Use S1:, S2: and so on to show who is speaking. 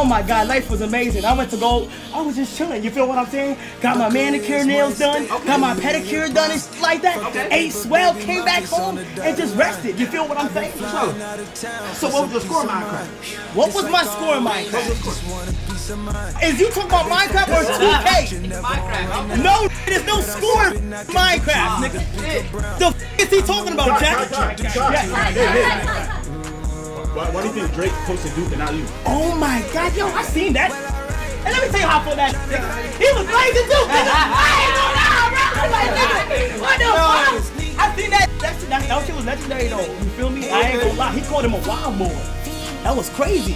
S1: my God, life was amazing. I went to go, I was just chilling, you feel what I'm saying? Got my manicure nails done, got my pedicure done and shit like that. Ate swell, came back home and just rested, you feel what I'm saying?
S2: So what was the score in Minecraft?
S1: What was my score in Minecraft? Is you talking about Minecraft or 2K?
S3: Minecraft.
S1: No, there's no score in Minecraft, nigga. The f is he talking about, Jack?
S2: Why do you think Drake posted Duke and not you?
S1: Oh my God, yo, I seen that. And let me tell you how I feel that nigga. He was blazing Duke, nigga. I ain't gonna lie, bro. I'm like, nigga, what the fuck? I seen that. That shit was legendary though. You feel me? I ain't gonna lie. He called him a wild boy. That was crazy.